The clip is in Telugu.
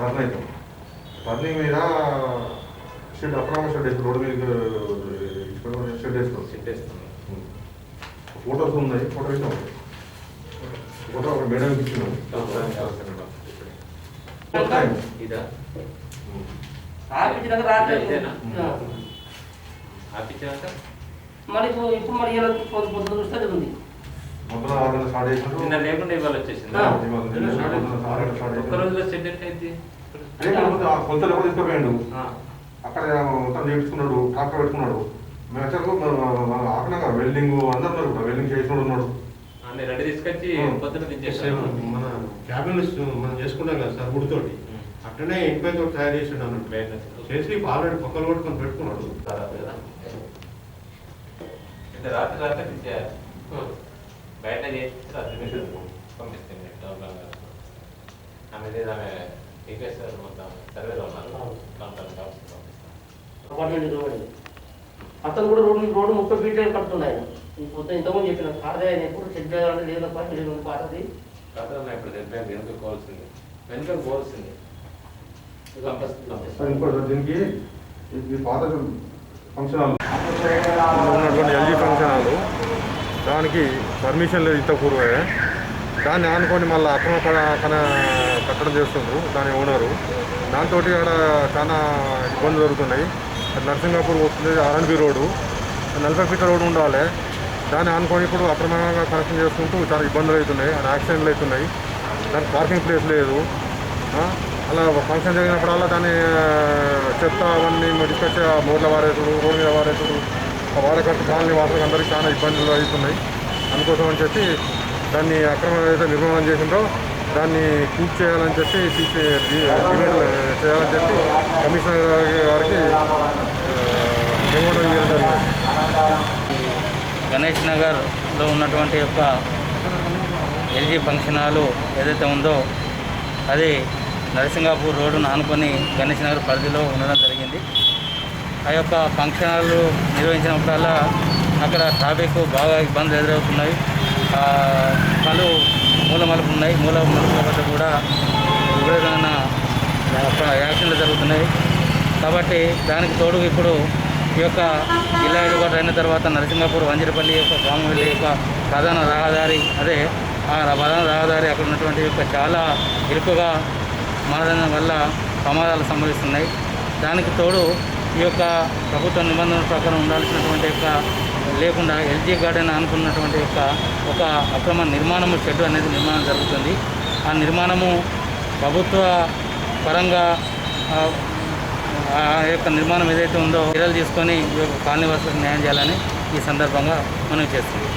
టర్న్ అవుతాం. టర్నింగ్ మీద షెడ్ అక్కడ షెడ్ రోడ్డు మీద షెడ్ వేస్తాం. ఫోటోస్ ఉన్నాయి, ఫోటో ఇస్తాం. ఫోటో ఒక మేడం ఇచ్చినాం. మరి ఇప్పుడు మరి పొద్దున చూస్తే ఉంది మొదలు ఆర్డర్ స్టార్ట్ చేసినట్టు నిన్న లేకుండా ఇవాళ వచ్చేసింది. ఒక్క రోజులో సెట్ అయితే కొంత కూడా తీసుకుపోయాడు. అక్కడ మొత్తం చేయించుకున్నాడు, ట్రాక్టర్ పెట్టుకున్నాడు. మేము వచ్చాక ఆకలిగా వెల్డింగ్ అందరు వెల్డింగ్ చేసినాడు ఉన్నాడు. అన్ని రెడీ తీసుకొచ్చి పొద్దున దించేసాడు. మన క్యాబిన్ మనం చేసుకుంటాం కదా సార్ గుడితోటి, అట్లనే ఇంపై తోటి తయారు చేసాడు అన్నట్టు. చేసి ఆల్రెడీ పక్కలు కొట్టుకొని పెట్టుకున్నాడు. రాత్రి ఇచ్చేయాలి. బయట చేసి రాత్రి పంపిస్తుంది. ఆమె ఆమె టీకేసారు మొత్తం సర్వేలో ఉన్నారు. అతను కూడా రోడ్డు 30 ఫీట్లు కడుతున్నాయి. మొత్తం ఇంతకుముందు చెప్పిన కాదే ఎప్పుడు చెక్ చేయాలంటే లేదు పాటది ఇప్పుడు చెప్పాను. వెనుక కోవాల్సింది, వెనుక పోవాల్సింది. దీనికి ఇది పాత ఫంక్షన్ హాల్ ఉన్నటువంటి ఎల్జీ ఫంక్షన్ హాల్, దానికి పర్మిషన్ లేదు ఇంత పూర్వే. దాన్ని ఆనుకొని మళ్ళీ అక్రమ కట్టడం చేస్తుండ్రు దాని ఓనరు. దాంతో అక్కడ చాలా ఇబ్బందులు జరుగుతున్నాయి. నర్సింగాపూర్ వస్తుంది ఆర్ఎన్బి రోడ్డు, 40 ఫీట్ల రోడ్డు ఉండాలి. దాన్ని ఆనుకొని ఇప్పుడు అక్రమంగా కనెక్షన్ చేసుకుంటూ చాలా ఇబ్బందులు అవుతున్నాయి. యాక్సిడెంట్లు అవుతున్నాయి. దానికి పార్కింగ్ ప్లేస్ లేదు. అలా ఫంక్షన్ జరిగినప్పుడల్లా దాన్ని చెత్త అవన్నీ తీసుకొచ్చి ఆ బోర్ల వారేసుడు, రోడ్డు మీద వారేసుడు, ఆ వాడకట్టు కాలనీ వాసులకు అందరికీ చాలా ఇబ్బందులు అవుతున్నాయి. అందుకోసం అని చెప్పి దాన్ని అక్రమంగా ఏదైతే నిర్మాణం చేసిందో దాన్ని పూర్తి చేయాలని చెప్పి డిమాండ్ చేయాలని చెప్పి కమిషనర్ గారికి మెమోరం చేయడం జరిగింది. గణేష్ నగర్లో ఉన్నటువంటి యొక్క ఎల్జీ ఫంక్షన్ హాలు ఏదైతే ఉందో అది నరసింగాపూర్ రోడ్డును ఆనుకొని గణేష్ నగర్ పరిధిలో ఉండడం జరిగింది. ఆ యొక్క ఫంక్షన్ హాల్ నిర్వహించినప్పుడల్లా అక్కడ ట్రాఫిక్ బాగా ఇబ్బందులు ఎదురవుతున్నాయి. పలు మూలమలుపు ఉన్నాయి. మూలమలుపుల వద్ద కూడా విపరీతమైన యాక్సిడెంట్లు జరుగుతున్నాయి. కాబట్టి దానికి తోడు ఇప్పుడు ఈ యొక్క జిల్లా హెడ్క్వార్టర్ అయిన తర్వాత నరసింగాపూర్ వంజరపల్లి యొక్క గ్రామవెల్లి యొక్క ప్రధాన రహదారి, అదే ఆ ప్రధాన రహదారి అక్కడ ఉన్నటువంటి యొక్క చాలా ఇరుకుగా మారడం వల్ల ప్రమాదాలు సంభవిస్తున్నాయి. దానికి తోడు ఈ యొక్క ప్రభుత్వ నిబంధనల ప్రకారం ఉండాల్సినటువంటి యొక్క లేకుండా ఎల్జీ గార్డెన్ అనుకున్నటువంటి యొక్క ఒక అక్రమ నిర్మాణము షెడ్ అనేది నిర్మాణం జరుగుతుంది. ఆ నిర్మాణము ప్రభుత్వ పరంగా ఆ యొక్క నిర్మాణం ఏదైతే ఉందో చర్యలు తీసుకొని ఈ యొక్క కాలనీ వాసులకు న్యాయం చేయాలని ఈ సందర్భంగా మనం చేస్తుంది.